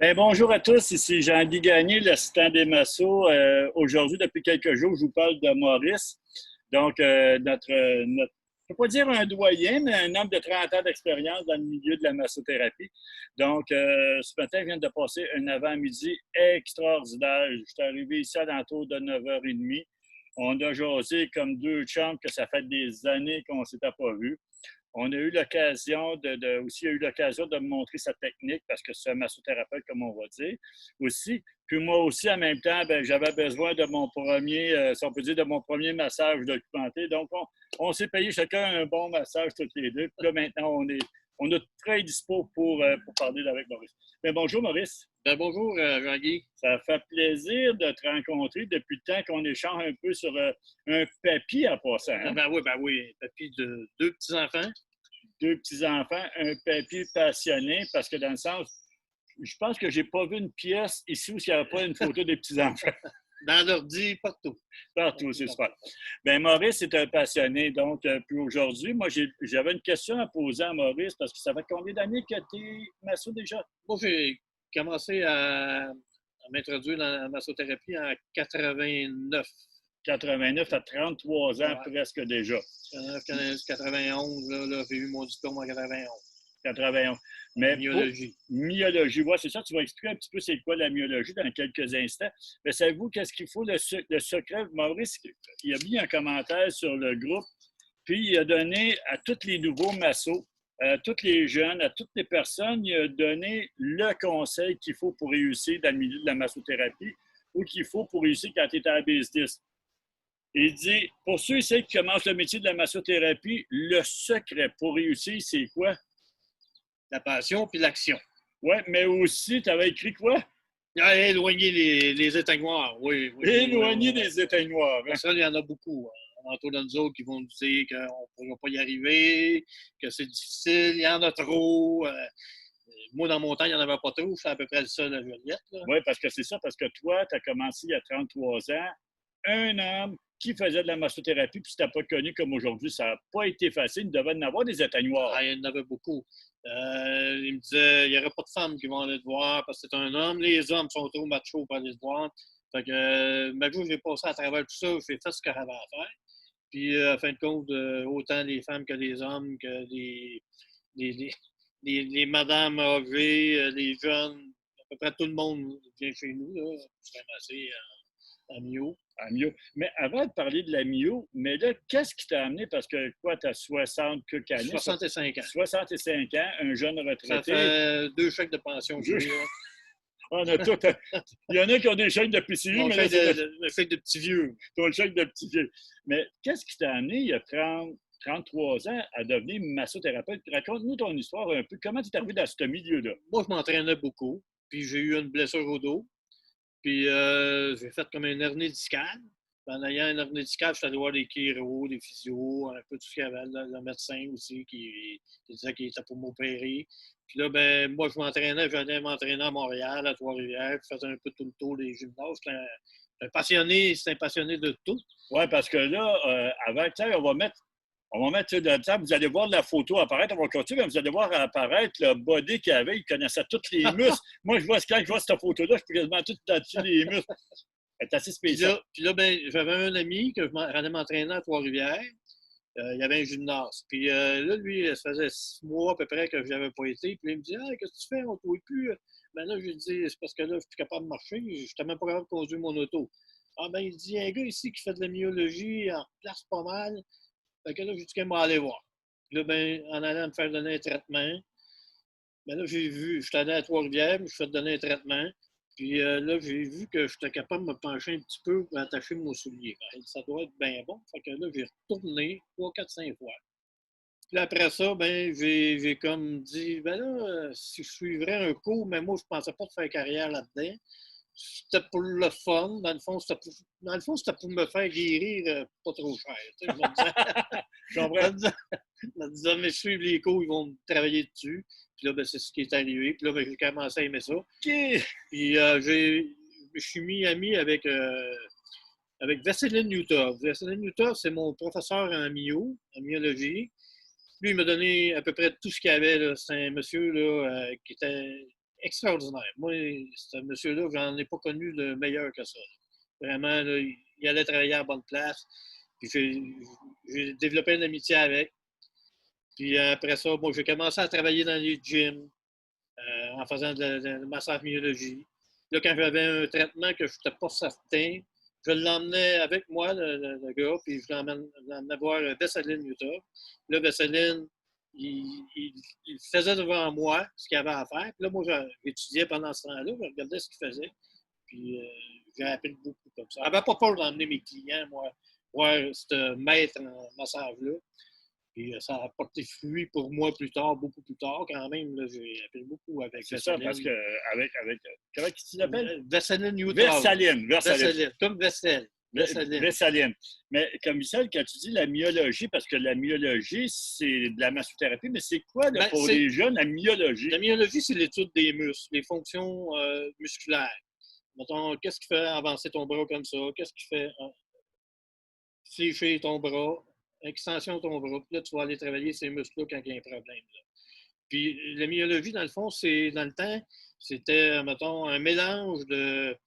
Bonjour à tous, ici Jean-Guy Gagné, l'assistant des massos. Aujourd'hui, depuis quelques jours, je vous parle de Maurice. Donc, je ne peux pas dire un doyen, mais un homme de 30 ans d'expérience dans le milieu de la massothérapie. Donc, ce matin, je viens de passer un avant-midi extraordinaire. Je suis arrivé ici à l'entour de 9h30. On a jasé comme deux chambres que ça fait des années qu'on ne s'était pas vu. On a eu l'occasion aussi a eu l'occasion de me montrer sa technique parce que c'est un massothérapeute, comme on va dire, aussi. Puis moi aussi, en même temps, j'avais besoin de mon premier, si on peut dire, de mon premier massage documenté. Donc, on s'est payé chacun un bon massage tous les deux. Puis là, maintenant, on est très dispo pour parler avec Maurice. Bonjour, Maurice. Bonjour, Jean-Guy. Ça fait plaisir de te rencontrer depuis le temps qu'on échange un peu sur un papier en passant. Hein? Ben oui, papy de deux petits-enfants. Deux petits-enfants, un papier passionné, parce que dans le sens, je pense que j'ai pas vu une pièce ici où il n'y avait pas une photo des petits-enfants. Dans l'ordi, partout. Partout, c'est super. Maurice est un passionné, donc, puis aujourd'hui, moi, j'avais une question à poser à Maurice, parce que ça fait combien d'années que tu es masso déjà? Moi, j'ai commencé à m'introduire dans la massothérapie en 89. 89 à 33 ans Ouais. presque déjà. 91, là, j'ai eu mon diplôme en 91. 91. En Mais pour myologie. myologie, ouais, c'est ça, tu vas expliquer un petit peu c'est quoi la myologie dans quelques instants. Mais savez-vous qu'est-ce qu'il faut, le secret? Maurice, il a mis un commentaire sur le groupe, puis il a donné à tous les nouveaux massos, à tous les jeunes, à toutes les personnes, il a donné le conseil qu'il faut pour réussir dans le milieu de la massothérapie ou qu'il faut pour réussir quand tu es à la business. Il dit, pour ceux et celles qui commencent le métier de la massothérapie, le secret pour réussir, c'est quoi? La passion puis l'action. Ouais, mais aussi, tu avais écrit quoi? Ah, éloigner les éteignoirs, oui. Éloigner des éteignoirs. Hein? Ça, il y en a beaucoup. Autour de nous autres qui vont nous dire qu'on ne pourra pas y arriver, que c'est difficile, il y en a trop. Moi, dans mon temps, il n'y en avait pas trop. C'est à peu près le seul à Juliette. Oui, parce que c'est ça, parce que toi, tu as commencé il y a 33 ans, un homme qui faisait de la massothérapie, puis tu n'as pas connu comme aujourd'hui. Ça n'a pas été facile. Il devait en avoir des éteignoirs. Ah, il y en avait beaucoup. Il me disait, il n'y aurait pas de femmes qui vont aller te voir parce que c'est un homme. Les hommes sont trop machos pour aller te voir. Fait que, ma vie, j'ai passé à travers tout ça. J'ai fait ce que j'avais à faire. Puis, en fin de compte, autant les femmes que les hommes, que les, les, les madames âgées, les jeunes, à peu près tout le monde vient chez nous. Là. C'est assez amieux. Mio. Mais avant de parler de la Mio, mais là, qu'est-ce qui t'a amené? Parce que quoi, tu as 60 que années? 65 ans. 65 ans, un jeune retraité. Ça fait 2 chèques de pension. On a tout. Il y en a qui ont des chèques de PCU, mais là, c'est le chèque de petits vieux. Ton chèque de petit vieux. Mais qu'est-ce qui t'a amené il y a 33 ans à devenir massothérapeute? Raconte-nous ton histoire un peu. Comment tu es arrivé dans ce milieu-là? Moi, je m'entraînais beaucoup. Puis j'ai eu une blessure au dos. Puis j'ai fait comme une hernie discale. En ayant une hernie discale, je suis allé voir des chiro, des physios, un peu tout ce qu'il y avait. Le médecin aussi qui disait qu'il était pour m'opérer. Puis là, ben, moi, j'allais m'entraîner à Montréal, à Trois-Rivières, je faisais un peu tout le tour des gymnases. C'est un passionné de tout. Oui, parce que là, avant, on va mettre de temps, vous allez voir la photo apparaître, on va continuer, mais vous allez voir apparaître le body qu'il avait, il connaissait tous les muscles. Moi, quand je vois cette photo-là, je peux quasiment tout identifier les muscles. C'est assez spécial. Puis là ben, j'avais un ami que j'allais m'entraîner à Trois-Rivières. Il y avait un gymnase. Puis là, lui, ça faisait 6 mois à peu près que je n'avais pas été. Puis là, il me dit ah, qu'est-ce que tu fais? On ne trouve plus. Ben là, je lui dis c'est parce que là, je suis plus capable de marcher. Je n'étais même pas capable de conduire mon auto. Ah, ben, il dit il y a un gars ici qui fait de la myologie, en place pas mal. Fait que là, j'ai dit qu'il m'a aller voir. Puis là, ben, en allant me faire donner un traitement, ben là, j'ai vu, je suis allé à Trois-Rivières, je me suis fait donner un traitement. Puis là, j'ai vu que j'étais capable de me pencher un petit peu pour attacher mon soulier. Ben, ça doit être bien bon. Fait que là, j'ai retourné 3, 4, 5 fois. Puis après ça, ben, j'ai comme dit, ben là, si je suivrais un cours, mais moi, je pensais pas de faire carrière là-dedans. C'était pour le fun. Dans le fond, c'était pour me faire guérir pas trop cher. Je me disais, Je comprends. je me disais, mais je suis les cours, ils vont me travailler dessus. Puis là, ben, c'est ce qui est arrivé. Puis là, ben, j'ai commencé à aimer ça. OK. Puis je suis mis ami avec Vaseline Utah. Vaseline Utah, c'est mon professeur en myologie. Lui, il m'a donné à peu près tout ce qu'il y avait. C'est un monsieur là, qui était extraordinaire. Moi, ce monsieur-là, j'en ai pas connu de meilleur que ça. Vraiment, là, il allait travailler à la bonne place. Puis j'ai développé une amitié avec. Puis après ça, moi, j'ai commencé à travailler dans les gyms en faisant de la massage myologie. Là, quand j'avais un traitement que je n'étais pas certain, je l'emmenais avec moi, le gars, puis je l'emmenais voir Vesseline Utah. Là, Vesseline, il faisait devant moi ce qu'il avait à faire. Puis là, moi, j'étudiais pendant ce temps-là, je regardais ce qu'il faisait. Puis j'ai appris beaucoup comme ça. Je n'avais pas peur d'emmener mes clients, moi, voir ce maître en massage-là. Puis ça a porté fruit pour moi plus tard, beaucoup plus tard. Quand même, là, j'ai appris beaucoup avec C'est ça, parce que comment tu l'appelles? Vesseline Utah. Vesseline. Comme Vessel. Vesseline. Mais comme Michel, quand tu dis la myologie, parce que la myologie, c'est de la massothérapie, mais c'est quoi là, pour les jeunes, la myologie? La myologie, c'est l'étude des muscles, les fonctions musculaires. Mettons, qu'est-ce qui fait avancer ton bras comme ça? Qu'est-ce qui fait fléchir ton bras? Extension de ton bras. Puis là, tu vas aller travailler ces muscles-là quand il y a un problème. Là. Puis la myologie, dans le fond, dans le temps, c'était, mettons, un mélange de,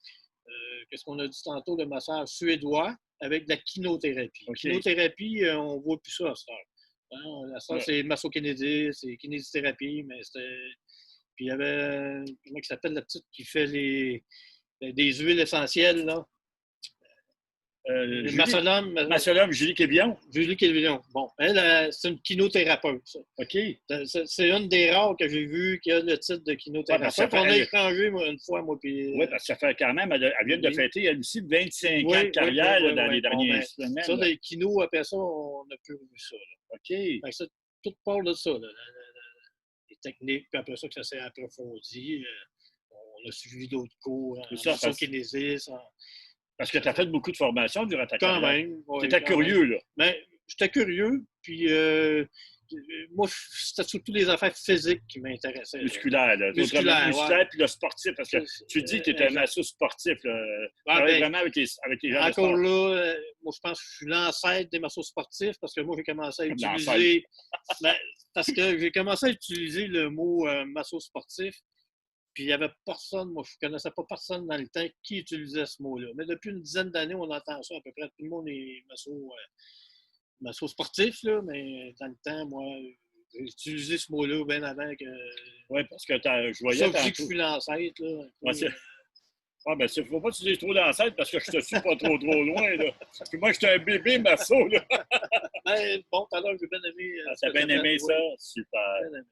qu'est-ce qu'on a dit tantôt, le massage suédois avec de la kinothérapie. Okay. Kinothérapie, on ne voit plus ça à cette heure. Hein? À cette heure, c'est massokinésie, c'est kinésithérapie, mais c'était... Puis il y avait, comment il s'appelle la petite qui fait des huiles essentielles, là? Massolum, Julie Québillon. Julie Québillon. Bon, elle, c'est une kinothérapeute, ça. OK. C'est une des rares que j'ai vues qui a le titre de kinothérapeute. On a échangé une fois, moi, puis... Oui, parce que ça fait quand même, elle vient de fêter, elle aussi, 25 ans de carrière dans les dernières semaines. Ça, des kinos, après ça, on n'a plus vu ça. Là. OK. Ça, tout part de ça, là, les techniques, puis après ça, que ça s'est approfondi. On a suivi d'autres cours en massokinésiste, Parce que tu as fait beaucoup de formations durant ta carrière. Quand même. Tu étais curieux, là. Mais j'étais curieux, puis moi, c'était surtout les affaires physiques qui m'intéressaient. Musculaires, là. Musculaire, puis le sportif, parce que tu dis que tu étais un masso sportif, là. Vraiment avec les gens de sport. Encore là, moi, je pense que je suis l'ancêtre des massos sportifs, parce que moi, j'ai commencé à utiliser... parce que j'ai commencé à utiliser le mot masso sportif. Puis il n'y avait personne, moi je ne connaissais pas personne dans le temps qui utilisait ce mot-là. Mais depuis une dizaine d'années, on entend ça à peu près. Tout le monde est masso sportif, là, mais dans le temps, moi, j'ai utilisé ce mot-là bien avant que. Oui, parce que je voyais. Sauf que je suis l'ancêtre, là. Ah, ben, il ne faut pas utiliser trop l'ancêtre parce que je te suis pas trop loin, là. Puis moi, j'étais un bébé masso, là. Ben, bon, tout à l'heure, j'ai bien aimé. T'as bien aimé ça? Super. Bien aimé.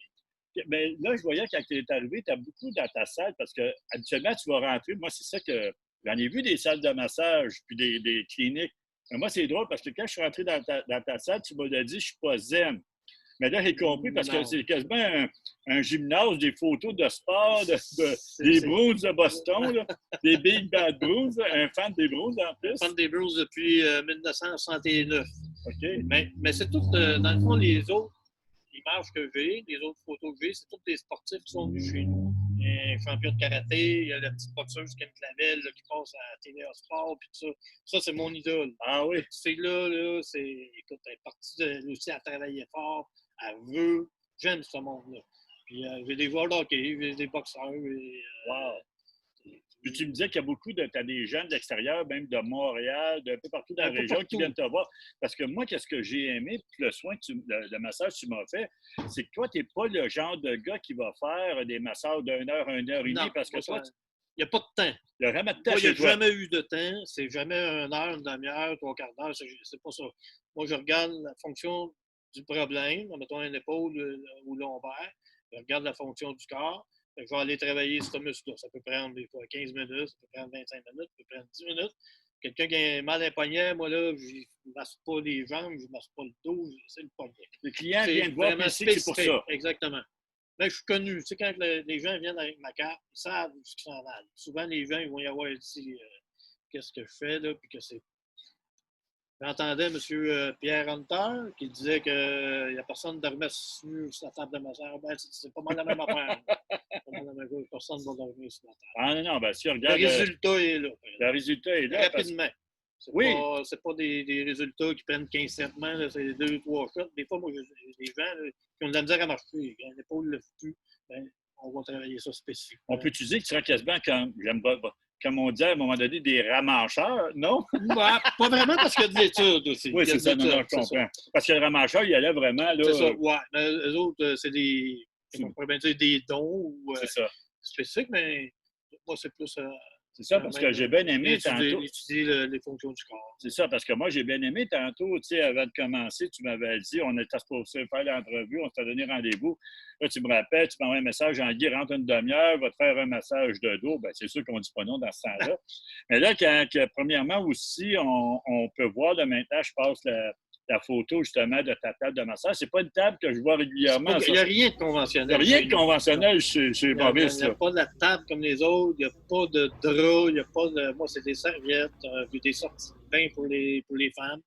Mais là, je voyais quand tu es arrivé, tu as beaucoup dans ta salle parce que habituellement, tu vas rentrer. Moi, c'est ça que j'en ai vu des salles de massage puis des cliniques. Mais moi, c'est drôle parce que quand je suis rentré dans ta salle, tu m'as dit je ne suis pas zen. Mais là, j'ai compris parce que c'est quasiment un gymnase, des photos de sport, des Bruins de Boston, là, des Big Bad Bruins, un fan des Bruins en plus. Un fan des Bruins depuis 1969. OK. Mais c'est tout, dans le fond, les autres images que j'ai, les autres photos que j'ai, c'est tous des sportifs qui sont venus chez nous. Il y a un champion de karaté, il y a la petite boxeuse Ken Clavel qui passe à TVA Sport, puis tout ça. Ça, c'est mon idole. Ah oui? Cette fille-là, écoute, elle est partie aussi à travailler fort, elle veut. J'aime ce monde-là. Puis j'ai des joueurs de hockey, j'ai des boxeurs. Wow! Puis tu me disais qu'il y a beaucoup t'as des gens de l'extérieur, même de Montréal, d'un peu partout dans la région qui viennent te voir. Parce que moi, qu'est-ce que j'ai aimé, puis le soin, le massage que tu m'as fait, c'est que toi, tu n'es pas le genre de gars qui va faire des massages d'1 heure, 1 heure et demie, parce que toi, il n'y a pas de temps. Il n'y a jamais de temps. Moi, il n'y a jamais eu de temps. C'est jamais 1 heure, une demi-heure, 3/4 d'heure. C'est pas ça. Moi, je regarde la fonction du problème, mettons une épaule ou lombaire. Je regarde la fonction du corps. Je vais aller travailler ce muscle-là. Ça peut prendre des fois 15 minutes, ça peut prendre 25 minutes, ça peut prendre 10 minutes. Quelqu'un qui a mal à un poignet, moi, là, je ne masse pas les jambes, je ne masse pas le dos, c'est le poignet. Le client vient de voir, mais c'est pour ça. Exactement. Là, je suis connu. Tu sais, quand les gens viennent avec ma carte, ils savent ce qu'ils s'en allent. Souvent, les gens, ils vont y avoir dit qu'est-ce que je fais, là, puis que c'est. J'entendais M. Pierre Hunter qui disait qu'il n'y a personne de remettre sur la table de massage. Ben, c'est pas mal la même affaire. Personne ne va dormir sur la table. Ah non, ben si on regarde. Le résultat est là. Le résultat est là. Rapidement. Oui. C'est pas des résultats qui prennent 15 traitements, c'est 2-3 shots. Des fois, moi, j'ai des gens qui ont de la misère à marcher. Quand l'épaule ne le fait plus, ben, on va travailler ça spécifiquement. On peut dire que tu seras quasiment comme on dit à un moment donné, des ramacheurs, non? Bah, pas vraiment parce qu'il y a de l'étude aussi. Oui, c'est ça, non, je comprends. Parce que le ramacheur, il allait vraiment, là... C'est ça, ouais. Mais eux autres, c'est des, on pourrait bien dire des dons ou spécifiques, mais moi, c'est plus... c'est ça, parce que j'ai bien aimé tantôt. Étudier les fonctions du corps. C'est ça, parce que moi, j'ai bien aimé tantôt, tu sais, avant de commencer, tu m'avais dit, on était supposé faire l'entrevue, on s'était donné rendez-vous. Là, tu me rappelles, tu m'envoies un message, Jean-Guy, rentre une demi-heure, va te faire un massage de dos. Bien, c'est sûr qu'on ne dit pas non dans ce temps-là. Mais là, premièrement aussi, on peut voir, là, maintenant, je passe la photo, justement, de ta table de massage. C'est pas une table que je vois régulièrement. Il n'y a rien de conventionnel. Il n'y a rien de conventionnel chez Maurice. Il n'y a pas de la table comme les autres, il n'y a pas de drap, il n'y a pas de... Moi, c'est des serviettes, des sorties de bain pour les femmes.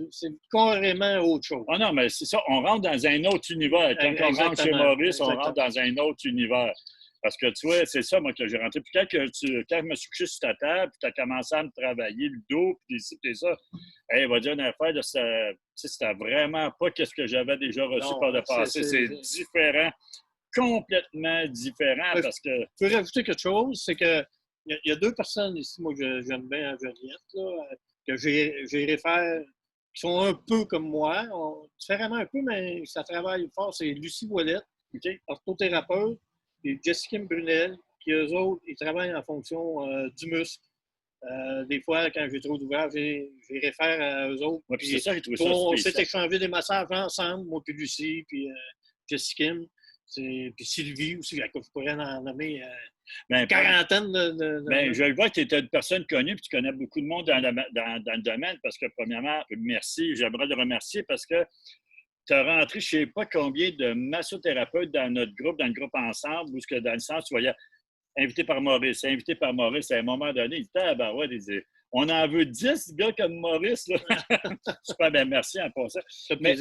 C'est carrément autre chose. Ah non, mais c'est ça, on rentre dans un autre univers. Quand on rentre chez Maurice, on rentre dans un autre univers. Parce que tu vois, c'est ça, moi, que j'ai rentré. Puis quand je me suis couché sur ta table, puis tu as commencé à me travailler le dos, puis ça, il va dire une affaire de ça. C'était vraiment pas ce que j'avais déjà reçu par le passé. C'est différent, complètement différent. Parce que... Je peux rajouter quelque chose, c'est que il y a deux personnes ici, moi, que j'aime bien à Joliette, là, que j'ai réfère, qui sont un peu comme moi, différemment un peu, mais ça travaille fort. C'est Lucie Ouellette, orthothérapeute, et Jessica Brunel, qui, eux autres, ils travaillent en fonction du muscle. Des fois, quand j'ai trop d'ouvrages, j'ai réfère à eux autres. Ouais, puis c'est ça, j'ai trouvé ça on s'est échangé des massages ensemble, moi, puis Lucie, puis Jessica. Puis Sylvie aussi, je pourrais en nommer une quarantaine de... Je vois que tu es une personne connue, puis tu connais beaucoup de monde dans le domaine, parce que, premièrement, merci, j'aimerais le remercier, parce que tu as rentré, je ne sais pas combien de massothérapeutes dans notre groupe, dans le groupe ensemble, où dans le sens, tu voyais invité par Maurice, à un moment donné, il disait, on en veut 10 gars comme Maurice. Là. Super, bien, merci en passant. Mais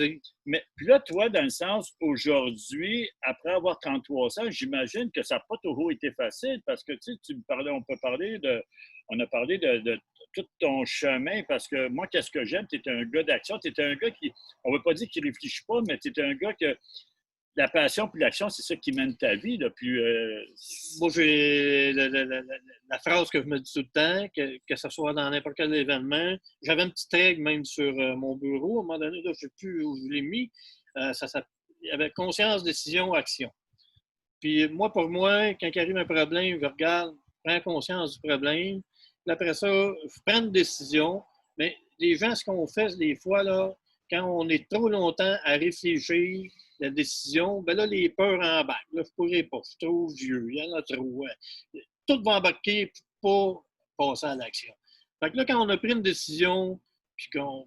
puis là, toi, dans le sens, aujourd'hui, après avoir 33 ans, j'imagine que ça n'a pas toujours été facile parce que, tu me parlais, on a parlé de tout ton chemin parce que moi, qu'est-ce que j'aime? Tu es un gars d'action, tu es un gars qui, on ne veut pas dire qu'il ne réfléchit pas, mais tu es un gars que la passion puis l'action, c'est ça qui mène ta vie. Là. Puis, moi, j'ai la phrase que je me dis tout le temps, que ce soit dans n'importe quel événement. J'avais une petite règle même sur mon bureau. À un moment donné, là, je ne sais plus où je l'ai mis. Il y avait conscience, décision, action. Puis moi, pour moi, quand il arrive un problème, je regarde, je prends conscience du problème. Puis après ça, je prends une décision. Mais les gens, ce qu'on fait des fois, là, quand on est trop longtemps à réfléchir, la décision, ben là, les peurs embarquent. Là, je ne pourrais pas. Je suis trop vieux. Il y en a trop. Tout va embarquer pour pas passer à l'action. Fait que là, quand on a pris une décision, puis qu'on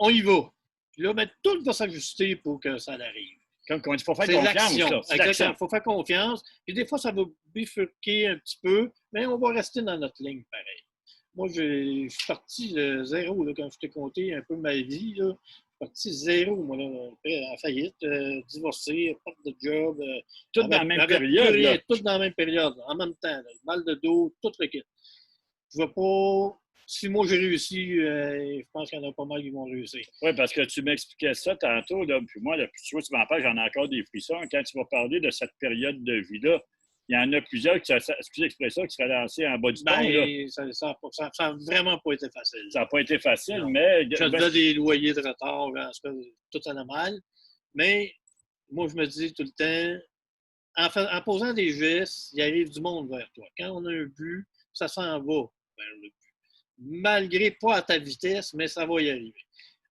y va, puis là, ben, tout va s'ajuster pour que ça arrive. Comme il faut faire confiance. Exactement. Il faut faire confiance. Puis des fois, ça va bifurquer un petit peu, mais on va rester dans notre ligne pareil. Moi, je suis parti de zéro, là, quand je t'ai compté un peu ma vie. Là. Parti zéro, moi, là, en faillite, divorcé, pas de job. Tout dans la même période. Tout dans la même période, en même temps. Là, mal de dos, tout le kit. Je ne vais pas. Si moi j'ai réussi, je pense qu'il y en a pas mal qui vont réussir. Oui, parce que tu m'expliquais ça tantôt, là, puis moi, tu vois, tu m'en parles, j'en ai encore des frissons. Quand tu vas parler de cette période de vie-là, il y en a plusieurs qui, excusez l'expression, qui seraient lancés en bas du pont. Ça n'a vraiment pas été facile. Ça n'a pas été facile, mais... Je devais des loyers de retard, tout anormal. Mais moi, je me dis tout le temps, en posant des gestes, il arrive du monde vers toi. Quand on a un but, ça s'en va vers le but. Malgré pas à ta vitesse, mais ça va y arriver.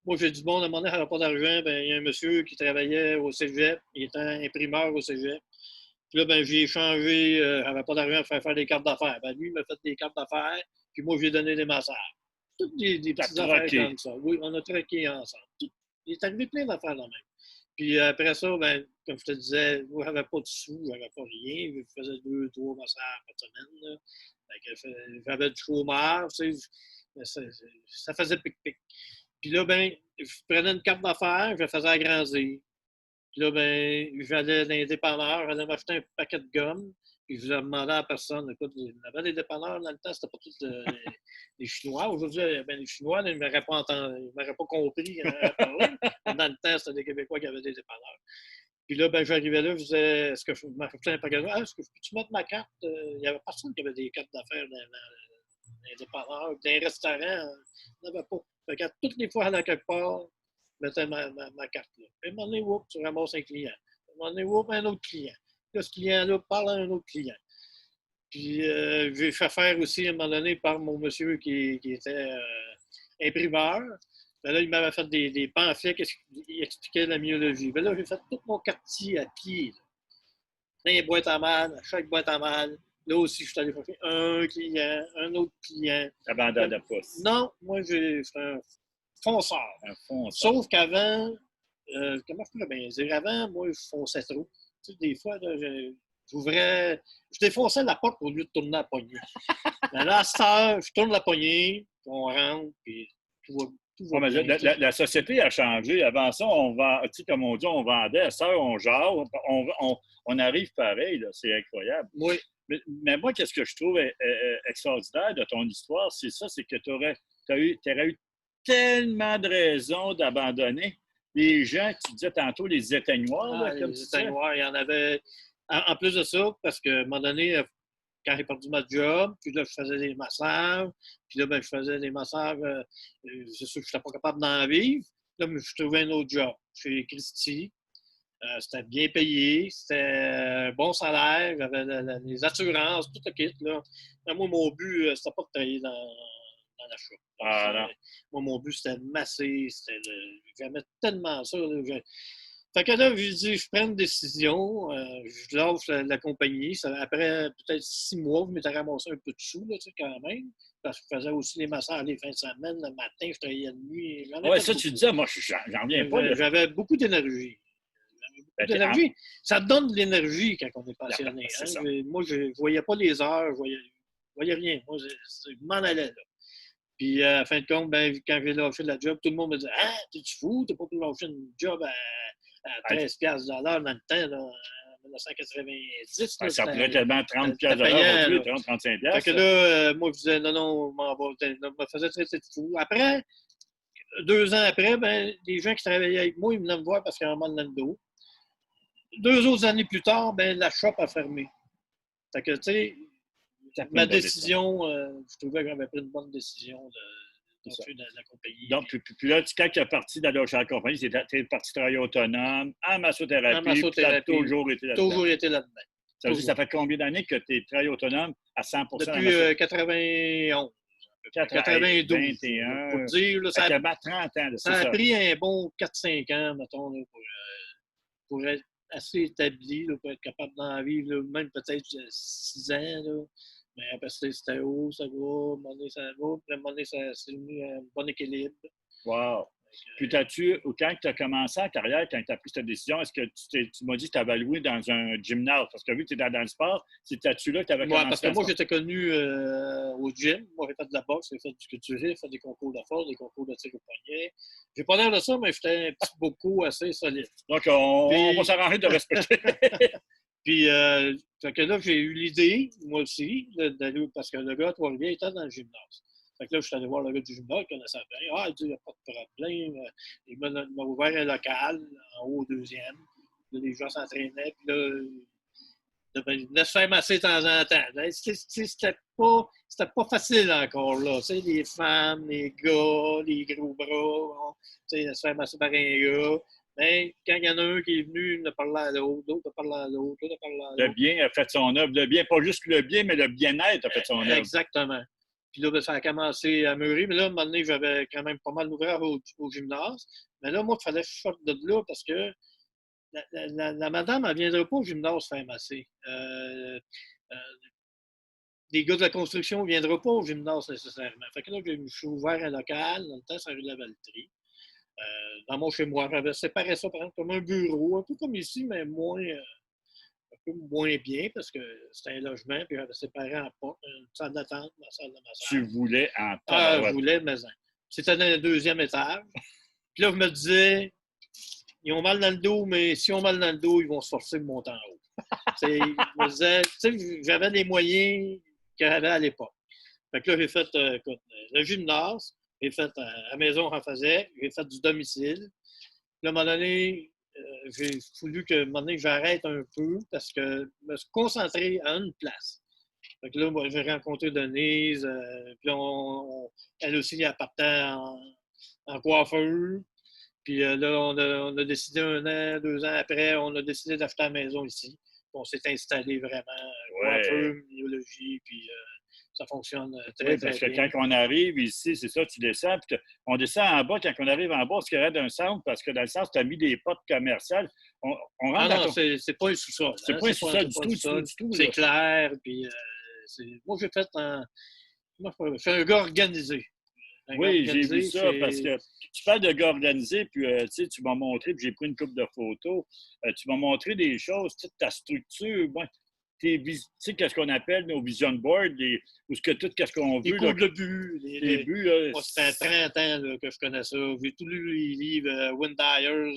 Moi, j'ai du monde, à un moment donné, il n'avait pas d'argent. Ben, il y a un monsieur qui travaillait au cégep. Il était imprimeur au cégep. Puis là, ben, j'ai échangé, j'avais pas d'argent pour faire des cartes d'affaires. Ben, lui, il m'a fait des cartes d'affaires, puis moi, j'ai donné des massages. Toutes des petites affaires comme ça. Oui, on a troqué ensemble. Il est arrivé plein d'affaires là même. Puis après ça, ben, comme je te disais, moi, j'avais pas de sous, j'avais pas rien. Je faisais 2-3 massages par semaine. J'avais du chômage, tu sais, ça faisait pic-pic. Puis là, ben, je prenais une carte d'affaires, je la faisais agrandir. Puis là, ben, j'allais dans les dépanneurs, j'allais m'acheter un paquet de gomme, puis je demandais à la personne, écoute, il y avait des dépanneurs dans le temps, c'était pas tous des Chinois. Aujourd'hui, ben, les Chinois, là, ils ne m'auraient pas compris. Dans le temps, c'était des Québécois qui avaient des dépanneurs. Puis là, ben, j'arrivais là, je disais, est-ce que je m'affectais un magasin? Est-ce que je peux-tu mettre ma carte? Il n'y avait personne qui avait des cartes d'affaires dans les dépanneurs, dans les restaurants. Il n'y en avait pas. Fait que toutes les fois, à quelque part, je mettais ma carte là. Puis à un moment donné, whoop, tu ramasses un client. À un moment donné, whoop, un autre client. Là, ce client-là parle à un autre client. Puis j'ai fait faire aussi, à un moment donné, par mon monsieur qui était imprimeur. Ben là, il m'avait fait des pamphlets qui expliquaient la myologie. Ben là, j'ai fait tout mon quartier à pied. Dans les boîtes à mal, à chaque boîte à mal. Là aussi, je suis allé chercher un client, un autre client. Abandon de poste. Non, moi, j'ai fait un fonceur. Un fonceur. Sauf qu'avant, comment je pourrais bien dire? Avant, moi, je fonçais trop. Tu sais, des fois, là, j'ouvrais, je défonçais la porte au lieu de tourner la poignée. Mais là, à cette heure, je tourne la poignée, puis on rentre, puis tout va Ouais, mais bien. la société a changé. Avant ça, tu sais, comme on dit, on vendait. À ça, on jase, on arrive pareil. Là. C'est incroyable. Oui. Mais moi, qu'est-ce que je trouve extraordinaire de ton histoire, c'est ça, c'est que tu aurais eu tellement de raisons d'abandonner. Les gens, tu disais tantôt, les éteignoirs, là, comme les tu disais. éteignoirs, il y en avait. En plus de ça, parce qu'à un moment donné, quand j'ai perdu ma job, puis là, je faisais des massages, puis là, ben, je faisais des massages, c'est sûr que je n'étais pas capable d'en vivre. Là, je trouvais un autre job chez Christie. C'était bien payé, c'était un bon salaire, j'avais les assurances, tout le kit. Là. Mais moi, mon but, c'était pas de travailler dans la shop. Ah, moi, mon but, c'était de masser, j'aimais tellement ça. Là, fait que là, j'ai dit, je prends une décision, je lâche la compagnie. Après peut-être 6 mois, je m'étais ramassé un peu de sous, là, quand même. Parce que je faisais aussi les massages les fins de semaine. Le matin, je travaillais de nuit. Oui, ça, tu disais, moi, j'en reviens pas. J'avais beaucoup d'énergie. D'énergie. Ça donne de l'énergie quand on est passionné. Hein? Moi, je ne voyais pas les heures, je voyais rien. Moi, je m'en allais là. Puis, à fin de compte, ben, quand j'ai lâché la job, tout le monde me disait ah, t'es-tu fou? T'as pas pu lâcher une job à 13$ de l'heure dans le temps, là, en 1990. Là, ça pourrait tellement 30$ de l'heure aujourd'hui, 30-35$. Fait que là, moi, je disais non, non, je me faisais traiter de fou. Après, 2 ans après, ben, les gens qui travaillaient avec moi, ils venaient me voir parce qu'il y avait un mal dans le dos. 2 autres années plus tard, ben, la shop a fermé. Fait que, tu sais, ma décision, je trouvais que j'avais pris une bonne décision de la compagnie. Donc, puis là, quand tu es parti d'aller chez la compagnie, tu es parti travailler autonome, en massothérapie, tu as toujours été là-dedans. Toujours été là-dedans. Ça veut dire, ça fait combien d'années que tu es travaillé autonome à 100%? Depuis 91. 92. 21. Pour dire, là, ça a 30 ans. Ça a pris un bon 4-5 ans, mettons, là, pour être assez établi, là, pour être capable d'en vivre, là, même peut-être 6 ans. Là. Mais après, c'était haut, ça va, à un moment donné, ça va, puis à un moment donné, c'est devenu un bon équilibre. Wow! Puis, quand tu as commencé en carrière, quand tu as pris cette décision, est-ce que tu m'as dit que tu avais loué dans un gymnase? Parce que vu que tu es dans le sport, c'était-tu là que tu avais commencé? Parce que moi, j'étais connu au gym. Moi, j'ai fait de la boxe, j'ai fait du culturisme, j'ai fait des concours de force, des concours de tir au poignet. J'ai pas l'air de ça, mais j'étais un petit beaucoup assez solide. Donc, on va s'arranger de respecter. Puis, fait que là, j'ai eu l'idée, moi aussi, d'aller, parce que le gars à Trois-Rivières était dans le gymnase. Fait que là, je suis allé voir le gars du gymnase, il connaissait bien. Ah, il dit, il n'y a pas de problème. Il m'a ouvert un local en haut au 2e. Là, les gens s'entraînaient. Puis là, il venait se faire masser de temps en temps. C'était pas facile encore, là. Tu sais, les femmes, les gars, les gros bras, bon, tu sais, se faire masser par un gars. Mais quand il y en a un qui est venu, il a parlé à l'autre, l'autre a parlé à l'autre, l'autre a parlé à l'autre. Le bien a fait son œuvre. Le bien, pas juste le bien, mais le bien-être a fait son œuvre. Exactement. Puis là, ça a commencé à mûrir. Mais là, à un moment donné, j'avais quand même pas mal d'ouvriers au gymnase. Mais là, moi, il fallait que je sorte de là parce que la madame, elle ne viendrait pas au gymnase faire masser. Les gars de la construction ne viendraient pas au gymnase nécessairement. Fait que là, je suis ouvert un local, dans le temps, ça rue de la Valtrie. Dans mon chez-moi, j'avais séparé ça, par exemple, comme un bureau, un peu comme ici, mais un peu moins bien, parce que c'était un logement, puis j'avais séparé en porte, une salle d'attente, ma salle de massage. Tu voulais en temps. Je voulais, mais c'était dans le 2e étage. Puis là, je me disais, ils ont mal dans le dos, mais s'ils ont mal dans le dos, ils vont se forcer de monter en haut. Je me disais, j'avais les moyens qu'il y avait à l'époque. Fait que là, j'ai fait le gymnase, j'ai fait à la maison, j'en faisais, j'ai fait du domicile. Puis à un moment donné, j'ai voulu que, à un moment donné, j'arrête un peu parce que me concentrer à une place. Fait que là, moi, j'ai rencontré Denise, puis elle aussi, elle partait en coiffeur. Puis là, on a décidé 1 an, 2 ans après, on a décidé d'acheter la maison ici. Puis on s'est installé vraiment, coiffeur, Ouais. myologie, puis ça fonctionne très, Oui, très parce que bien. quand on arrive ici, c'est ça, tu descends, puis on descend en bas. Quand on arrive en bas, ce qu'il y aurait d'un centre, parce que dans le centre, tu as mis des portes commerciales. On rentre Ah dans non, ton. c'est pas un sous-sol. C'est Hein? pas un sous-sol C'est du pas un tout, du tout, sous-sol. du tout, C'est là. clair. Puis, moi, j'ai fait je suis un gars organisé. Un gars Oui, j'ai vu organisé, ça parce que tu parles de gars organisé, puis tu sais, tu m'as montré, puis j'ai pris une couple de photos. Tu m'as montré des choses, tu sais, ta structure. Bon, tu sais, qu'est-ce qu'on appelle nos vision boards, où ce que tout, qu'est-ce qu'on les veut, là, cours de but. les buts, là, Moi, c'était à 30 ans là, que je connais ça. J'ai tout lu les livres, Wayne Dyers,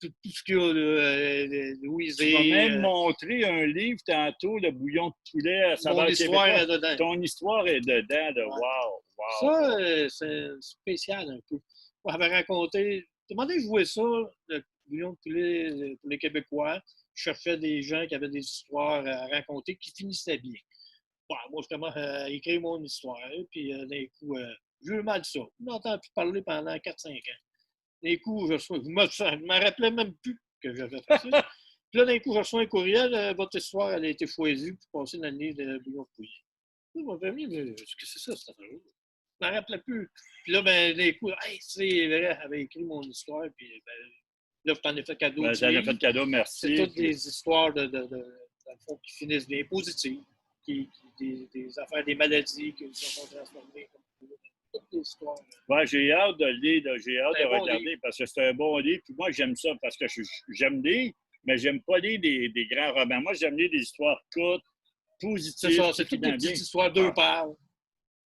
tout ce qu'il y a, là, tu m'as Louisé. même montré un livre tantôt, le bouillon de poulet à Mon saveur histoire québécois. est dedans. Ton histoire est dedans, de Ouais. wow, Ça, wow. c'est spécial un peu. On avait raconté, demandé de jouer ça, le bouillon de poulet pour les Québécois. Je cherchais des gens qui avaient des histoires à raconter qui finissaient bien. Bon, moi, je commence à écrire mon histoire, puis d'un coup, j'ai eu mal ça. Je n'entends plus parler pendant 4-5 ans. D'un coup, je me rappelais même plus que j'avais fait ça. Puis là, d'un coup, je reçois un courriel, votre histoire, elle a été choisie pour passer dans le livre de bouillon de poulet. Là, mon famille, qu'est-ce que c'est ça, cette affaire-là? Je ne me rappelais plus. Puis là, ben, d'un coup, hey, c'est vrai, elle avait écrit mon histoire, puis ben, là, je t'en ai fait cadeau Ben, du ça a fait livre. cadeau, C'est merci. toutes Puis, des histoires dans le fond, qui finissent bien, positives, des affaires, des maladies qui se sont transformées. Toutes les histoires. ouais, j'ai hâte de le lire, là, j'ai hâte C'est de un bon livre. regarder parce que c'est un bon livre. Puis moi, j'aime ça parce que j'aime lire, mais j'aime pas lire des grands romans. Moi, j'aime lire des histoires courtes, C'est positives, ça, qui c'est toutes des finissent bien. petites histoires, deux Ah, pages.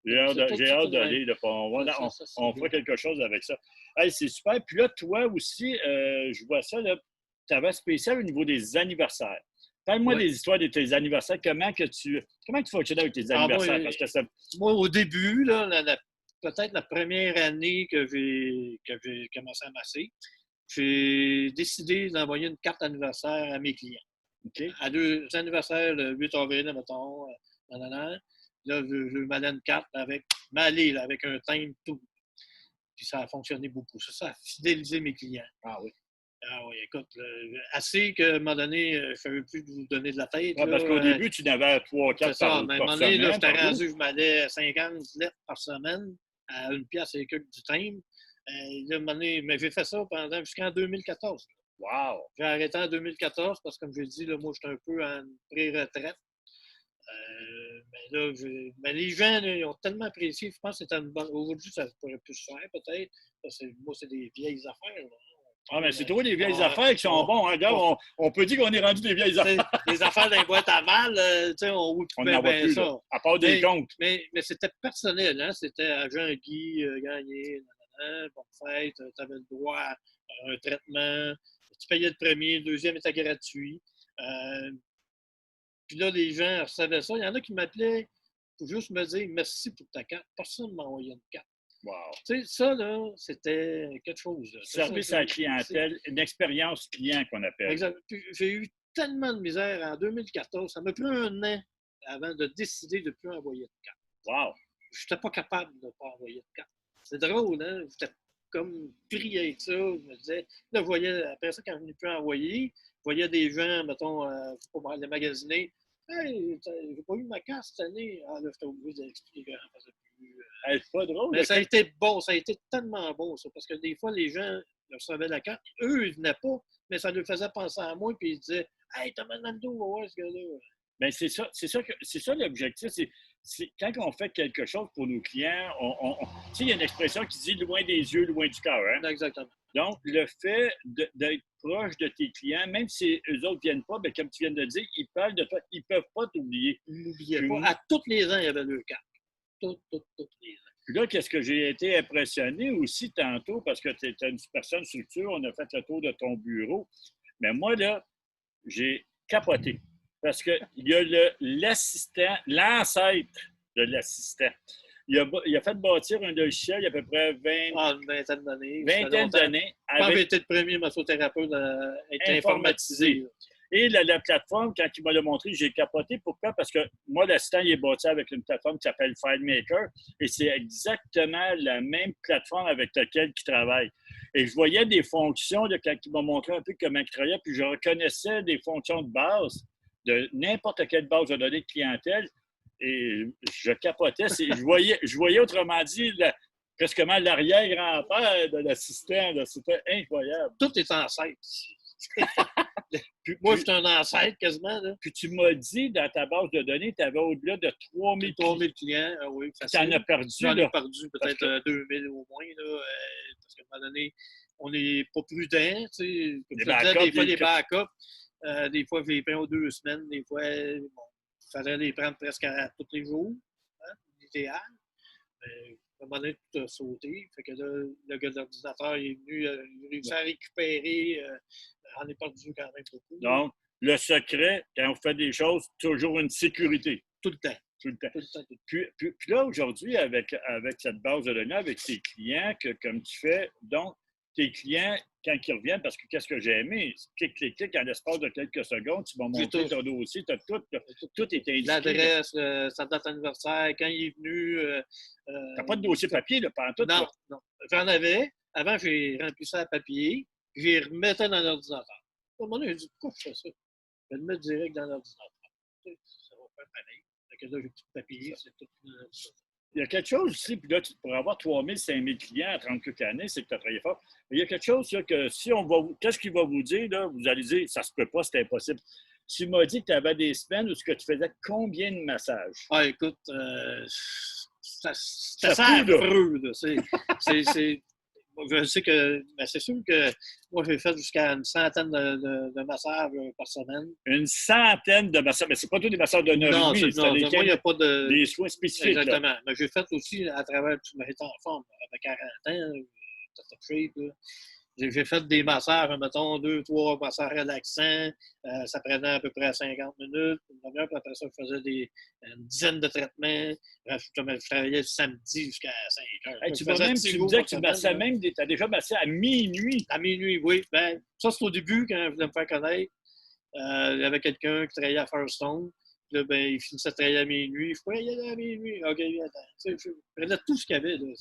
j'ai C'est hâte tout de de même. lire. Là, C'est on bien. fera quelque chose avec ça. Hey, c'est super. Puis là, toi aussi, je vois ça, tu avais spécial au niveau des anniversaires. Parle-moi Ouais. des histoires de tes anniversaires. Comment tu fonctionnes avec tes Ah, anniversaires? Parce que ça. moi, au début, là, peut-être la première année que j'ai commencé à masser, j'ai décidé d'envoyer une carte anniversaire à mes clients. OK? À 2 anniversaires, le 8 avril, mettons, là, je m'allais une carte avec m'aller avec un thème tout. Puis ça a fonctionné beaucoup. Ça a fidélisé mes clients. Ah oui. Ah oui, écoute, assez qu'à un moment donné, je ne savais plus de vous donner de la tête. Ouais, Là, parce qu'au début, tu n'avais c'est 3-4 ça. Mais à un par moment donné, là, semaine, j'étais par jour. rendu, je m'allais à 50 lettres par semaine à une pièce et quelques du thème. Là, à un moment donné, mais j'ai fait ça jusqu'en 2014. Wow! J'ai arrêté en 2014 parce que, comme je dis, là, moi, j'étais un peu en pré-retraite. Mais là, mais les gens, là, ils ont tellement apprécié. Je pense que c'était une bonne. Aujourd'hui, ça pourrait plus se faire, peut-être. Moi, c'est des vieilles affaires. Là. Ah, mais c'est toi des vieilles On, affaires qui sont on, bons. Hein? Regarde, on, on peut dire qu'on est rendu des vieilles affaires. les affaires d'un boîte à mal, on On ben, n'en voit ben plus, là. ça. À part des comptes. Mais c'était personnel, hein? C'était agent Guy Gagné, bonne fête, tu avais le droit à un traitement, tu payais le premier, le deuxième était gratuit. Puis là, les gens savaient ça. Il y en a qui m'appelaient pour juste me dire merci pour ta carte. Personne ne m'a envoyé une carte. Wow! Tu sais, ça, là, c'était quelque chose. Là. Service à la clientèle, une expérience client qu'on appelle. Exact. Puis j'ai eu tellement de misère en 2014. Ça m'a pris 1 an avant de décider de ne plus envoyer de carte. Wow! Je n'étais pas capable de ne pas envoyer de carte. C'est drôle, hein? J'étais comme pris avec ça. Je me disais, là, je voyais, après ça, quand je n'ai plus envoyé, je voyais des gens, mettons, pour aller magasiner. Hey, j'ai pas eu ma carte cette année. Ah, là, j'étais obligé d'expliquer comment ça plus. Hey, c'est pas drôle. Mais ça a été bon, ça a été tellement bon, ça, parce que des fois, les gens recevaient la carte, eux, ils venaient pas, mais ça leur faisait penser à moi, puis ils disaient hey, Thomas Nando, va voir ce gars-là. Bien, c'est ça l'objectif. C'est quand on fait quelque chose pour nos clients, tu sais, il y a une expression qui dit loin des yeux, loin du cœur. Hein? Exactement. Donc, le fait d'être proche de tes clients, même si eux autres ne viennent pas, bien, comme tu viens de dire, ils parlent de toi, ils ne peuvent pas t'oublier. Ils n'oubliaient pas. À tous les ans, il y avait leur carte. Tous les ans. Puis là, qu'est-ce que j'ai été impressionné aussi tantôt, parce que tu es une personne structure, on a fait le tour de ton bureau. Mais moi, là, j'ai capoté. Parce qu'il y a l'assistant, l'ancêtre de l'assistant. il a fait bâtir un logiciel il y a à peu près Une vingtaine d'années. vingtaine d'années. Je pense que j'ai été le premier massothérapeute à être informatisé. Et la plateforme, quand il m'a le montré, j'ai capoté. Pourquoi? Parce que moi, l'assistant, il est bâti avec une plateforme qui s'appelle FileMaker et c'est exactement la même plateforme avec laquelle il travaille. Et je voyais des fonctions de quand il m'a montré un peu comment il travaillait, puis je reconnaissais des fonctions de base de n'importe quelle base de données de clientèle et je capotais. Je voyais autrement dit, presque l'arrière-grand-père de l'assistant. C'était incroyable. Tout est ancêtre. Moi, je suis un ancêtre quasiment. Là. Puis tu m'as dit, dans ta base de données, tu avais au-delà de 3000 clients. Oui, tu en as perdu. J'en ai perdu peut-être 2000 au moins. Là, parce qu'à un moment donné, on n'est pas prudent. Des fois, les backups, des fois, je les prends aux 2 semaines. Des fois, il fallait les prendre presque tous les jours. Hein, l'idéal. Mais, à un moment donné, tout a sauté. Fait que là, le gars de l'ordinateur est venu, il a réussi à récupérer. On est perdu quand même beaucoup. Donc, le secret, quand on fait des choses, toujours une sécurité. Tout le temps. Tout le temps. Puis là, aujourd'hui, avec cette base de données, avec tes clients, comme tu fais, donc, tes clients, quand ils reviennent, parce que qu'est-ce que j'ai aimé? Clic, en l'espace de quelques secondes, tu vas monter ton dossier, tu as tout est indiqué. L'adresse, sa date d'anniversaire, quand il est venu. Tu n'as pas de dossier papier, là, pendant tout? Non, non. J'en avais. Avant, j'ai rempli ça à papier. Je les remettais dans l'ordinateur. À un moment donné, j'ai dit, pourquoi je fais ça? Je vais le mettre direct dans l'ordinateur. Ça va faire pareil. Fait que là, j'ai tout papier, c'est tout. Il y a quelque chose aussi, puis là, pour avoir 3000, 5000 clients à 30 quelques années, c'est que tu as travaillé fort. Mais il y a quelque chose là, que si on va qu'est-ce qu'il va vous dire, là? Vous allez dire, ça se peut pas, c'est impossible. Tu m'as dit que tu avais des semaines où tu faisais combien de massages? Ah, écoute, c'est assez affreux, là. Je sais que, c'est sûr que moi, j'ai fait jusqu'à une centaine de massages par semaine. Une centaine de massages, mais c'est pas tous des massages de 9 Non, moi, il n'y a pas de... Des soins spécifiques. Exactement. Là. Mais j'ai fait aussi à travers, tu m'as été en forme, avec 40 ans, j'ai fait des massages, mettons, 2, 3 massages relaxants. Ça prenait à peu près 50 minutes. Après ça, je faisais une dizaine de traitements. Je travaillais le samedi jusqu'à 5 heures. Hey, tu me disais que tu massais même, tu as déjà massé à minuit. À minuit, oui. Ben, ça, c'est au début, quand je voulais me faire connaître. Il y avait quelqu'un qui travaillait à Firestone. Puis là, ben, il finissait de travailler à minuit. Je pourrais y aller à minuit. OK, attends. Je prenais tout ce qu'il y avait. Là.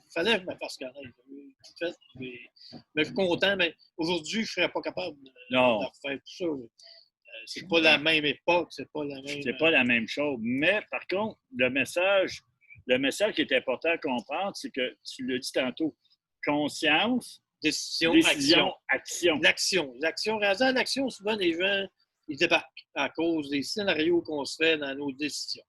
Il fallait que je me fasse connaître. Mais je suis content, mais aujourd'hui, je ne serais pas capable de faire tout ça. C'est pas la même époque, c'est pas la même... C'est pas la même chose. Mais par contre, le message qui est important à comprendre, c'est que tu l'as dit tantôt, conscience, décision, action. L'action, réalisant l'action, souvent les gens, ils débarquent à cause des scénarios qu'on se fait dans nos décisions.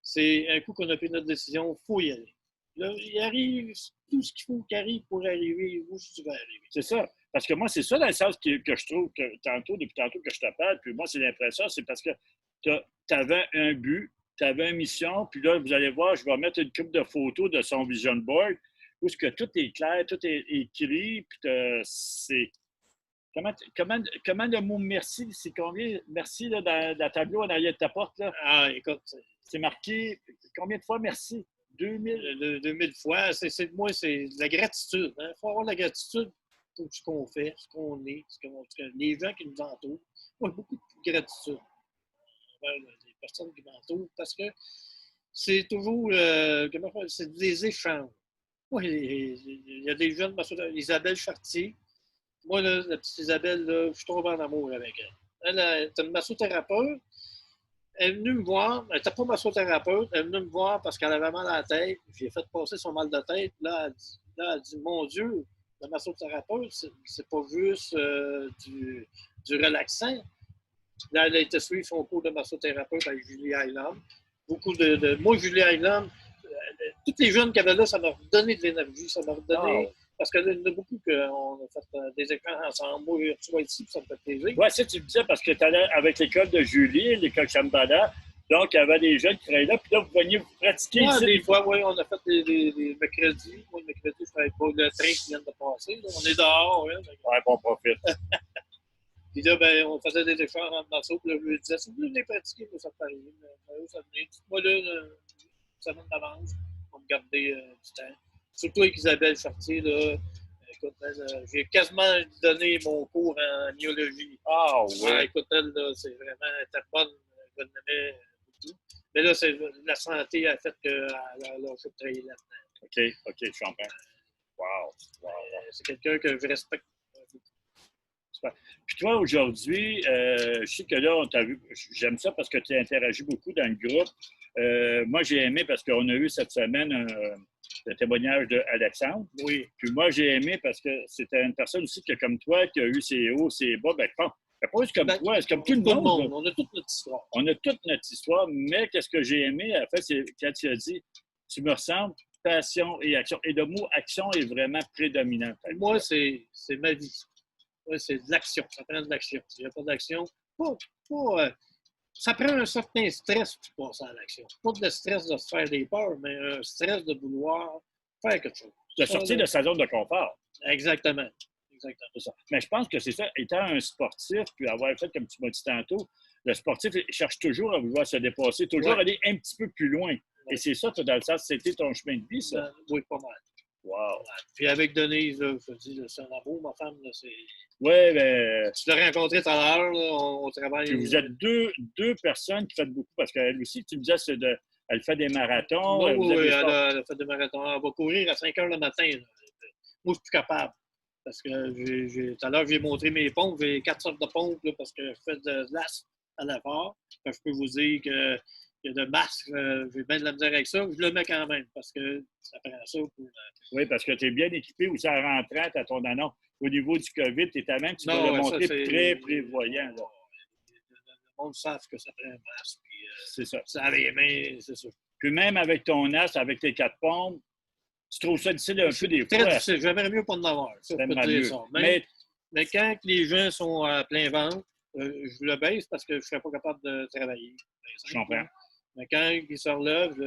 C'est un coup qu'on a pris notre décision, il faut y aller. Là, il arrive tout ce qu'il faut qu'il arrive pour arriver où tu vas arriver. C'est ça. Parce que moi, c'est ça dans le sens que je trouve que depuis tantôt que je te parle, puis moi, c'est l'impression, c'est parce que tu avais un but, tu avais une mission, puis là, vous allez voir, je vais mettre une couple de photos de son vision board où ce que tout est clair, tout est écrit, puis c'est... Comment le mot merci, c'est combien? Merci là, dans le tableau en arrière de ta porte. Là. Ah, écoute, c'est marqué combien de fois merci? 2000 fois. Moi, c'est de la gratitude. Il faut avoir de la gratitude pour ce qu'on fait, ce qu'on est, les gens qui nous entourent. Moi, beaucoup de gratitude envers les personnes qui m'entourent parce que c'est toujours c'est des échanges. Moi, il y a des jeunes, Isabelle Chartier. Moi, là, la petite Isabelle, là, je suis tombé en amour avec elle. Elle est une massothérapeute. Elle est venue me voir, elle n'était pas massothérapeute, elle est venue me voir parce qu'elle avait mal à la tête. J'ai fait passer son mal de tête. Là, elle dit mon Dieu, le massothérapeute, c'est pas juste du relaxant. Là, elle a été suivre son cours de massothérapeute avec Julie Highland. Moi, Julie Highland, tous les jeunes qu'elle avait là, ça m'a redonné de l'énergie, ça m'a redonné. Parce qu'il y en a beaucoup qu'on a fait des écrans ensemble. Moi, tu vois ici, ça me fait plaisir. Oui, ça, tu me disais, parce que tu allais avec l'école de Julie, l'école Chambala. Donc, il y avait des jeunes qui travaillaient là. Puis là, vous veniez vous pratiquer ici. Des fois, oui, on a fait des mercredis. Moi, le mercredi, je ne travaille pas le train qui vient de passer. Là. On est dehors. Oui, bon profite. Puis là, ben, on faisait des échanges en morceaux. Puis là, je lui disais, si vous venez pratiquer, moi, ça peut arriver. Ça venait. Dites-moi là, semaine d'avance pour me garder du temps. Surtout avec Isabelle Chartier, là. Écoute, j'ai quasiment donné mon cours en myologie. Ah, oui. Écoute, elle, là, c'est vraiment, elle était bonne, je l'aimais beaucoup. Mais là, c'est la santé a fait qu'elle a lâché de travailler là-dedans. OK, je comprends. Wow. C'est quelqu'un que je respecte beaucoup. Super. Puis toi, aujourd'hui, je sais que là, on t'a vu, j'aime ça parce que tu interagis beaucoup dans le groupe. Moi, j'ai aimé parce qu'on a eu cette semaine le témoignage d'Alexandre. Oui. Puis moi, j'ai aimé parce que c'était une personne aussi que, comme toi, qui a eu ses hauts, ses bas. Ben, pas juste comme toi, c'est comme tout le monde. On a toute notre histoire. On a toute notre histoire, mais qu'est-ce que j'ai aimé, en fait, c'est quand tu as dit « Tu me ressembles, passion et action ». Et le mot « action » est vraiment prédominant. Moi, c'est ma vie. Ouais, c'est de l'action. Ça prend de l'action. S'il n'y a pas d'action, ça prend un certain stress pour passer à l'action. Pas de stress de se faire des peurs, mais un stress de vouloir faire quelque chose. De sortir de sa zone de confort. Exactement. C'est ça. Mais je pense que c'est ça. Étant un sportif, puis avoir fait, comme tu m'as dit tantôt, le sportif il cherche toujours à vouloir se dépasser, toujours aller un petit peu plus loin. Et c'est ça, dans le sens, c'était ton chemin de vie, ça? Oui, pas mal. Wow. Puis avec Denise, là, je te dis, c'est un amour, ma femme. Là, c'est... Oui, bien... Tu l'as rencontré tout à l'heure, là, on travaille... Puis vous êtes deux personnes qui font beaucoup, parce qu'elle aussi, tu me disais, elle fait des marathons. Oui, elle a fait des marathons. Elle va courir à 5 heures le matin. Là. Moi, je suis plus capable. Parce que tout à l'heure, j'ai montré mes pompes. J'ai 4 sortes de pompes là, parce que je fais de l'as à l'effort. Je peux vous dire que de masque, j'ai bien de la misère avec ça. Je le mets quand même parce que ça prend ça pour... Oui, parce que tu es bien équipé aussi en rentrant à ton annonce. Au niveau du COVID, tu es même, tu peux le montrer très prévoyant. Là. Le monde sait que ça prend un masque. Puis, c'est ça. Ça a les mains, c'est ça. Puis même avec ton as, avec tes 4 pompes, tu trouves ça difficile un peu des fois. Très difficile. J'aimerais mieux pas en avoir. Ça, je peux te dire ça. Mais quand les gens sont à plein ventre, je le baisse parce que je ne serais pas capable de travailler. Je comprends. Mais quand ils se relèvent,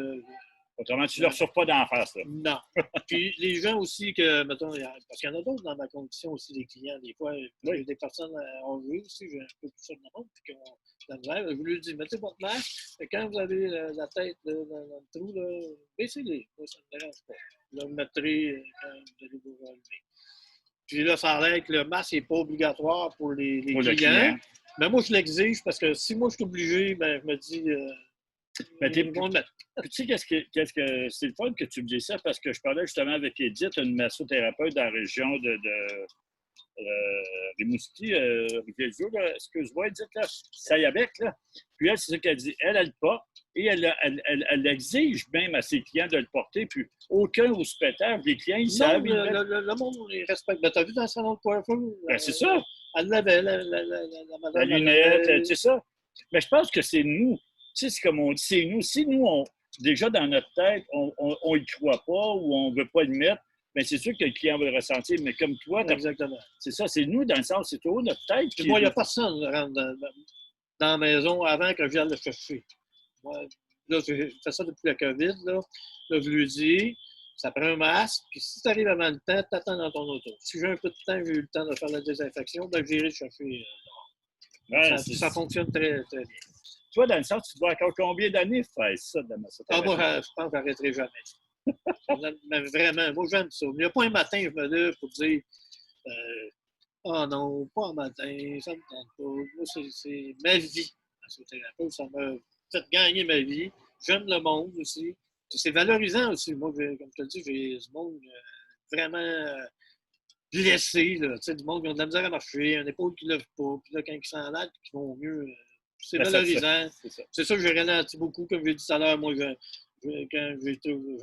autrement, tu ne leur sors pas d'en face. Là. Non. Puis les gens aussi, mettons, parce qu'il y en a d'autres dans ma condition aussi, des clients, des fois, j'ai des personnes âgées aussi, j'ai un peu plus ça de monde, puis qui ont de la misère. Je lui dis, mettez votre masque, et quand vous avez la tête là, dans le trou, là, baissez-les. Moi, ça ne me dérange pas. Vous le mettrez quand vous allez vous relever. Puis là, ça a l'air que le masque n'est pas obligatoire pour les clients. Mais moi, je l'exige parce que si moi, je suis obligé, ben, je me dis... Mais tu sais, qu'est-ce que c'est le fun que tu me dis ça parce que je parlais justement avec Edith, une massothérapeute dans la région de Rimouski, Rivière-du-Loup, excuse-moi, Edith, là, Sayabec, là. Puis elle, c'est ça qu'elle dit. Elle porte et elle exige même à ses clients de le porter. Puis aucun au spectacle, les clients, ils savent. Le monde, ils respectent. Ben, t'as vu dans le salon de coiffure? Ben, c'est ça. Elle l'avait, la lunette, c'est ça. Mais je pense que c'est nous. Tu sais, c'est comme on dit, c'est nous. Si nous, déjà dans notre tête, on y croit pas ou on veut pas le mettre, bien, c'est sûr que le client va le ressentir. Mais comme toi, exactement. C'est ça, c'est nous, dans le sens, c'est toi, notre tête. Puis moi, il n'y a personne qui rentre dans la maison avant que je vienne le chercher. Moi, là, j'ai fait ça depuis la COVID. Là, je lui dis, ça prend un masque, puis si tu arrives avant le temps, t'attends dans ton auto. Si j'ai un peu de temps, j'ai eu le temps de faire la désinfection, ben j'irai le chercher. Ça fonctionne très, très bien. Toi, dans le sens, tu dois encore combien d'années faire ça de la massothérapie? Moi, je pense que je n'arrêterai jamais. Mais vraiment, moi, j'aime ça. Il n'y a pas un matin, je me lève pour dire oh non, pas un matin, ça ne me tente pas. Moi, c'est ma vie, la massothérapeute. Ça m'a fait gagner ma vie. J'aime le monde aussi. C'est valorisant aussi. Moi, comme je te dis, j'ai du monde vraiment blessé. Là. Tu sais, du monde qui ont de la misère à marcher, un épaule qui ne lève pas. Puis là, quand ils s'en allent, qui vont mieux. C'est valorisant. C'est ça que j'ai ralenti beaucoup. Comme j'ai dit tout à l'heure, moi, quand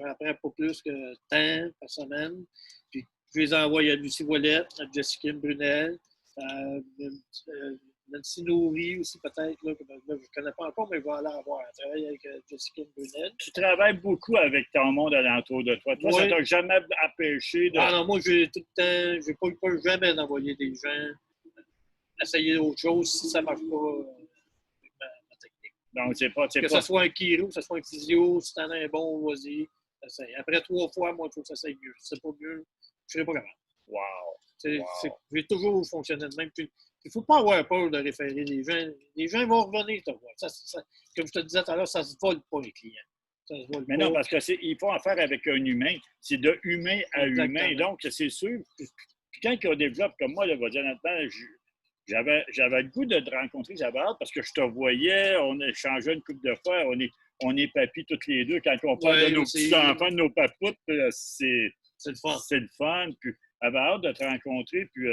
j'apprends pas plus que temps par semaine. Puis je les envoie à Lucie Ouellette, à Jessica Brunel, à Nancy Nourri aussi peut-être, là, que je ne connais pas encore, mais je vais aller la voir. Je travaille avec Jessica Brunel. Tu travailles beaucoup avec ton monde alentour de toi. Toi, ça t'a jamais empêché de... Ah non, moi, j'ai tout le temps, j'ai pas eu peur jamais d'envoyer des gens essayer autre chose si ça ne marche pas. Donc, que ce soit un chiro, que ce soit un physio, si t'en as un bon, vas-y. Après 3 fois, moi, il faut que ça s'aille mieux. Si c'est pas mieux, je ne serai pas capable. Wow. J'ai toujours fonctionné de même. Il ne faut pas avoir peur de référer les gens. Les gens vont revenir te voir. Comme je te disais tout à l'heure, ça ne se vole pas, les clients. Ça se voit Mais pas. non, parce qu'il faut en faire avec un humain. C'est de humain à Exactement. humain. Donc, c'est sûr. Puis quand on développe, comme moi, là, honnêtement, j'avais le goût de te rencontrer, j'avais hâte parce que je te voyais, on échangeait une couple de fois, on est papis tous les deux. Quand on parle de nos petits-enfants, de nos papoutes, c'est le fun. C'est le fun. Puis j'avais hâte de te rencontrer. Puis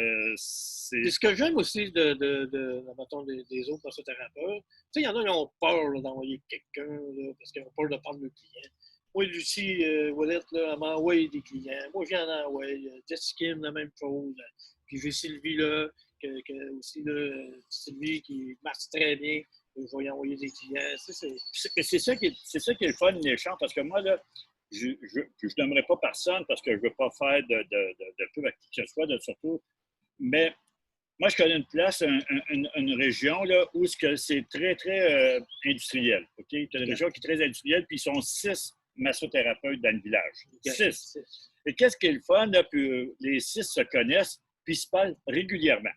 Puis ce que j'aime aussi mettons, des autres massothérapeutes, tu sais, il y en a qui ont peur là, d'envoyer quelqu'un là, parce qu'ils ont peur de prendre le client. Moi, Lucie Ouellette, là, elle m'envoie des clients. Moi, j'en envoie. Jessica Kim, la même chose. Puis j'ai Sylvie, là, aussi, là, Sylvie qui marche très bien. Je vais y envoyer des clients. C'est ça qui est le fun, l'échange, parce que moi, là, je n'aimerais pas personne parce que je ne veux pas faire de pub à qui que ce soit, surtout. Mais moi, je connais une place, une région là, où c'est très, très industriel. Okay? Tu as une région qui est très industrielle, puis ils sont 6 massothérapeutes dans le village. 6. Et qu'est-ce qui est le fun, là, puis les 6 se connaissent, puis ils se parlent régulièrement.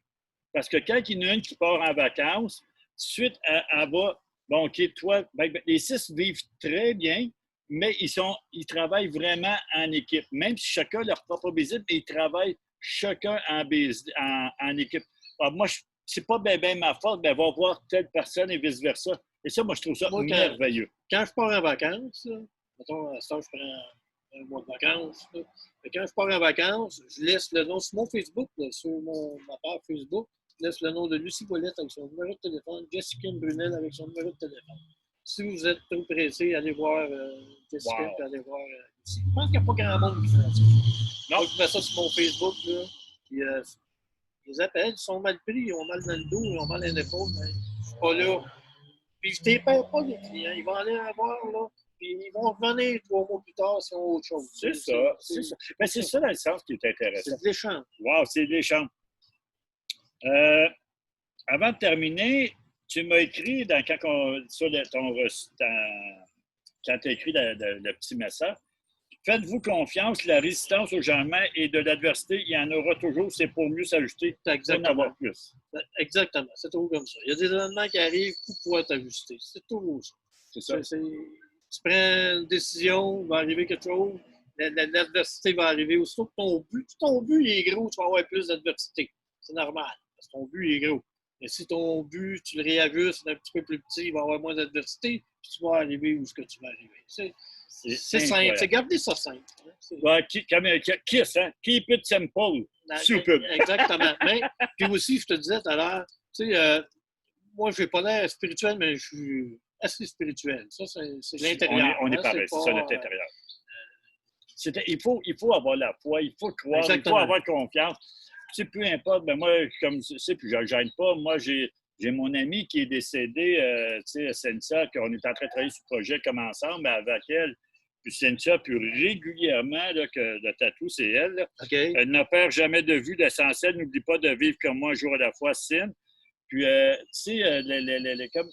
Parce que quand il y en a une qui part en vacances, suite, elle va, bon, OK, toi, les 6 vivent très bien, mais ils travaillent vraiment en équipe. Même si chacun a leur propre visite, ils travaillent chacun en équipe. Alors moi, c'est pas bien ma faute, mais va voir telle personne et vice-versa. Et ça, moi, je trouve ça merveilleux. Quand je pars en vacances, là, mettons, à ça, je prends un mois de vacances. Là. Quand je pars en vacances, je laisse le nom sur mon Facebook, là, sur ma page Facebook, je laisse le nom de Lucie Ouellette avec son numéro de téléphone, Jessica Brunel avec son numéro de téléphone. Si vous êtes trop pressé, allez voir Jessica, puis allez voir Lucie. Je pense qu'il n'y a pas grand monde qui fait ça. Non. Je mets ça sur mon Facebook, là, puis ils appellent, ils sont mal pris, ils ont mal dans le dos, ils ont mal à l'épaule, mais je suis pas là. Puis je ne perds pas les clients, ils vont aller voir, là. Puis ils vont revenir 3 mois plus tard si ont autre chose. C'est ça. Mais c'est ça dans le sens qui est intéressant. C'est de l'échange. Wow, c'est de l'échange. Avant de terminer, tu m'as écrit quand tu as écrit le petit message. Faites-vous confiance, la résistance au changement et de l'adversité, il y en aura toujours, c'est pour mieux s'ajuster, pour en avoir plus. Exactement, c'est toujours comme ça. Il y a des événements qui arrivent pour pouvoir t'ajuster. C'est toujours ça. C'est ça. Tu prends une décision, il va arriver quelque chose, l'adversité va arriver. Aussitôt que ton but il est gros, tu vas avoir plus d'adversité. C'est normal, parce que ton but il est gros. Mais si ton but, tu le réajustes, c'est un petit peu plus petit, il va y avoir moins d'adversité, puis tu vas arriver où est-ce que tu vas arriver. C'est simple. C'est garder ça simple. Hein? Ouais, Kiss, hein? Keep it simple. Super. Exactement. Mais, puis aussi, je te disais tout à l'heure, tu sais, moi, je n'ai pas l'air spirituel, mais je suis assez spirituel. Ça, c'est l'intérieur. On est pareil, c'est ça, notre intérieur. Il faut avoir la foi, il faut croire, exactement. Il faut avoir confiance. Tu sais, peu importe, ben moi, comme tu sais, puis je ne gêne pas, moi, j'ai mon ami qui est décédé, tu sais, Cynthia, qu'on est en train de travailler sur le projet comme ensemble, mais avec elle. Puis Cynthia, puis régulièrement, là, que le tatou, c'est elle. Là. Okay. Elle ne perd jamais de vue l'essentiel. N'oublie pas de vivre comme moi un jour à la fois, Cyn. Puis, tu sais, comme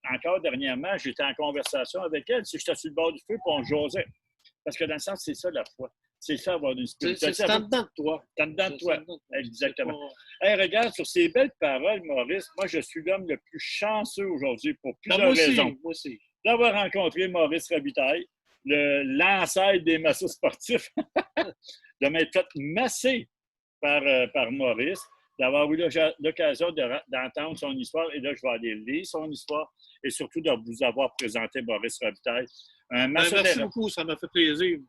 encore dernièrement, j'étais en conversation avec elle. Si j'étais sur le bord du feu, puis on jasait. Parce que dans le sens, c'est ça la foi. C'est ça, avoir une spiritualité. C'est en dedans de toi. C'est en dedans de toi. Exactement. Hey, regarde, sur ces belles paroles, Maurice, moi, je suis l'homme le plus chanceux aujourd'hui pour plusieurs raisons. Moi aussi. D'avoir rencontré Maurice Robitaille, l'ancêtre des massos sportifs, de m'être fait masser par Maurice, d'avoir eu l'occasion d'entendre son histoire. Et là, je vais aller lire son histoire et surtout de vous avoir présenté Maurice Robitaille. Merci beaucoup, ça m'a fait plaisir.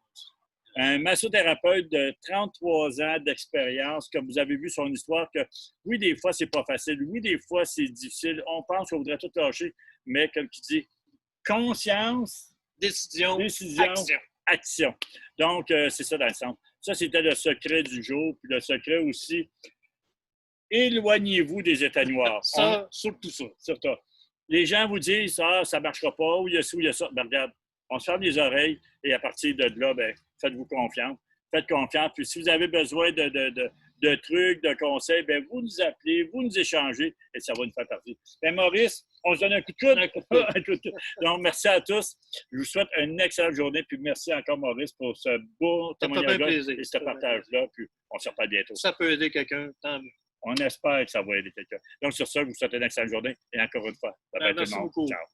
Un massothérapeute de 33 ans d'expérience, comme vous avez vu son histoire, que oui, des fois, c'est pas facile. Oui, des fois, c'est difficile. On pense qu'on voudrait tout lâcher, mais comme tu dis, conscience, décision, action. Donc, c'est ça dans le sens. Ça, c'était le secret du jour. Puis le secret aussi, éloignez-vous des états noirs. Surtout ça. Surtout. Les gens vous disent, ça ne marchera pas, ou il y a ça, ou il y a ça. Ben, regarde, on se ferme les oreilles et à partir de là, ben, faites-vous confiance. Faites confiance. Puis si vous avez besoin de trucs, de conseils, ben, vous nous appelez, vous nous échangez et ça va nous faire partie. Ben, Maurice, on se donne un coup de coude. Donc, merci à tous. Je vous souhaite une excellente journée. Puis merci encore, Maurice, pour ce beau témoignage et ce partage-là. Puis on se reparle bientôt. Ça peut aider quelqu'un, tant mieux. On espère que ça va aider quelqu'un. Donc, sur ça, je vous souhaite une excellente journée. Et encore une fois, bye bye tout le monde. Ciao.